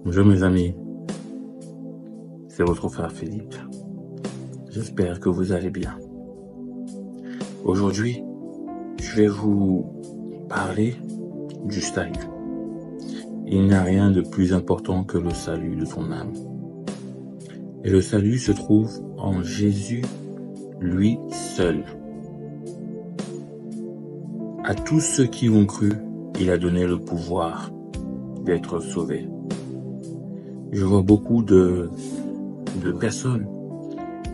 Bonjour mes amis, c'est votre frère Philippe. J'espère que vous allez bien. Aujourd'hui, je vais vous parler du salut. Il n'y a rien de plus important que le salut de ton âme. Et le salut se trouve en Jésus, lui seul. À tous ceux qui ont cru, il a donné le pouvoir d'être sauvés. Je vois beaucoup de personnes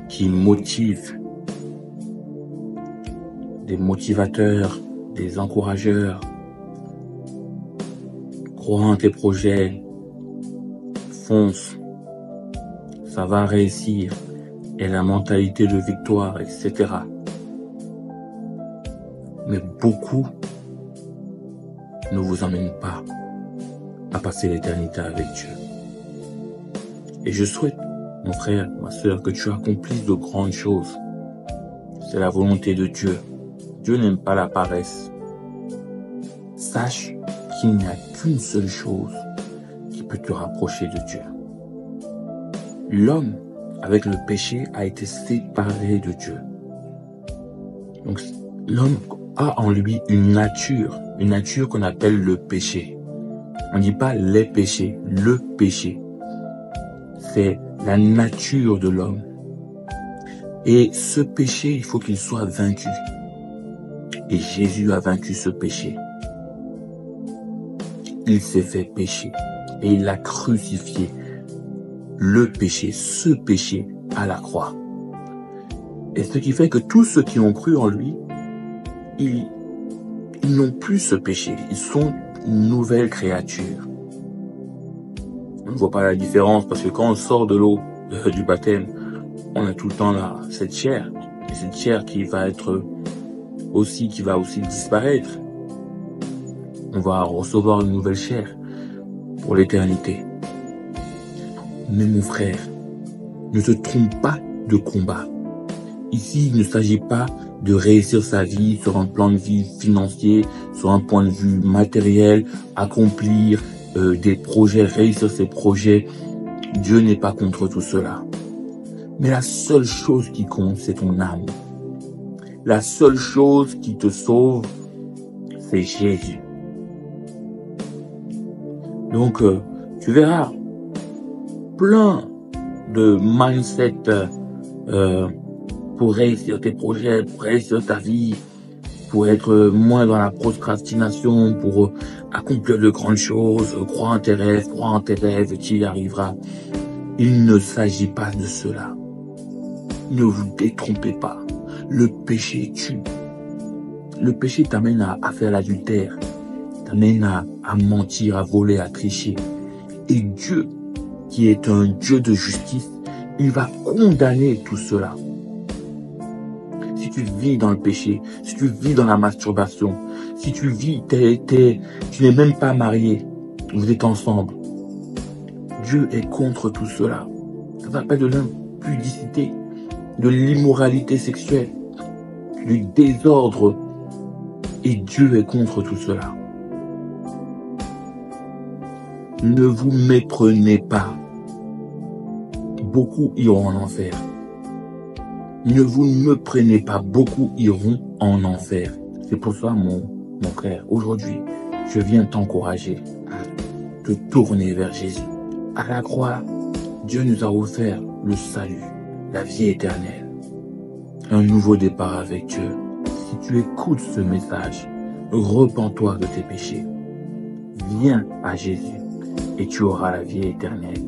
qui motivent, des motivateurs, des encourageurs. Crois en tes projets, fonce, ça va réussir, et la mentalité de victoire, etc. Mais beaucoup ne vous emmènent pas à passer l'éternité avec Dieu. Et je souhaite, mon frère, ma sœur, que tu accomplisses de grandes choses. C'est la volonté de Dieu. Dieu n'aime pas la paresse. Sache qu'il n'y a qu'une seule chose qui peut te rapprocher de Dieu. L'homme, avec le péché, a été séparé de Dieu. Donc, l'homme a en lui une nature qu'on appelle le péché. On ne dit pas les péchés, le péché. C'est la nature de l'homme. Et ce péché, il faut qu'il soit vaincu. Et Jésus a vaincu ce péché. Il s'est fait pécher. Et il a crucifié le péché, ce péché, à la croix. Et ce qui fait que tous ceux qui ont cru en lui, ils n'ont plus ce péché. Ils sont une nouvelle créature. On ne voit pas la différence parce que quand on sort de l'eau du baptême, on a tout le temps là cette chair. Et cette chair qui va aussi disparaître. On va recevoir une nouvelle chair pour l'éternité. Mais mon frère, ne te trompe pas de combat. Ici, il ne s'agit pas de réussir sa vie sur un plan de vie financier, sur un point de vue matériel, accomplir des projets, réussir ses projets. Dieu n'est pas contre tout cela. Mais la seule chose qui compte, c'est ton âme. La seule chose qui te sauve, c'est Jésus. Donc, tu verras plein de mindset pour réussir tes projets, pour réussir ta vie, pour être moins dans la procrastination, pour accomplir de grandes choses, crois en tes rêves, tu y arriveras. Il ne s'agit pas de cela. Ne vous détrompez pas. Le péché tue. Le péché t'amène à faire l'adultère, t'amène à mentir, à voler, à tricher. Et Dieu, qui est un Dieu de justice, il va condamner tout cela. Si tu vis dans le péché, si tu vis dans la masturbation, si tu vis, tu n'es même pas marié, vous êtes ensemble, Dieu est contre tout cela. Ça s'appelle de l'impudicité, de l'immoralité sexuelle, du désordre. Et Dieu est contre tout cela. Ne vous méprenez pas. Beaucoup iront en enfer. Ne vous méprenez pas. Beaucoup iront en enfer. C'est pour ça, mon frère, aujourd'hui, je viens t'encourager à te tourner vers Jésus. À la croix, Dieu nous a offert le salut, la vie éternelle, un nouveau départ avec Dieu. Si tu écoutes ce message, repens-toi de tes péchés. Viens à Jésus et tu auras la vie éternelle.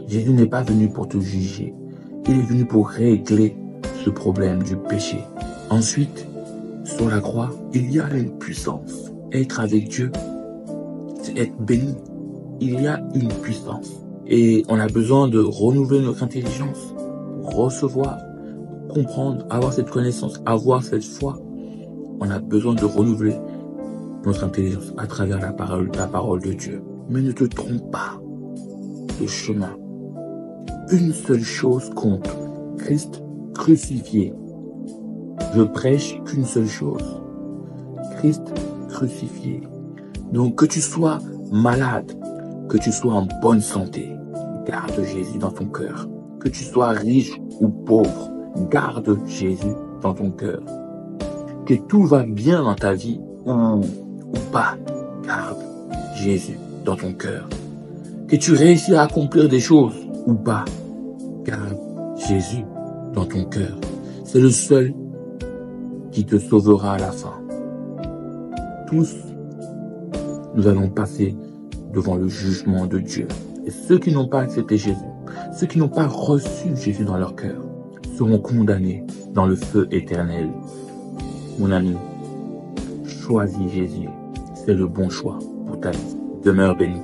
Jésus n'est pas venu pour te juger. Il est venu pour régler ce problème du péché. Ensuite, sur la croix, il y a une puissance. Être avec Dieu, c'est être béni. Il y a une puissance. Et on a besoin de renouveler notre intelligence, pour recevoir, comprendre, avoir cette connaissance, avoir cette foi. On a besoin de renouveler notre intelligence à travers la parole de Dieu. Mais ne te trompe pas de chemin. Une seule chose compte, Christ crucifié. Je prêche qu'une seule chose, Christ crucifié. Donc que tu sois malade, Que tu sois en bonne santé, garde Jésus dans ton cœur. Que tu sois riche ou pauvre, garde Jésus dans ton cœur. Que tout va bien dans ta vie ou pas, garde Jésus dans ton cœur. Que tu réussis à accomplir des choses ou pas, garde Jésus dans ton cœur. C'est le seul qui te sauvera à la fin. Tous, nous allons passer devant le jugement de Dieu. Et ceux qui n'ont pas accepté Jésus, ceux qui n'ont pas reçu Jésus dans leur cœur, seront condamnés dans le feu éternel. Mon ami, choisis Jésus. C'est le bon choix pour ta vie. Demeure béni.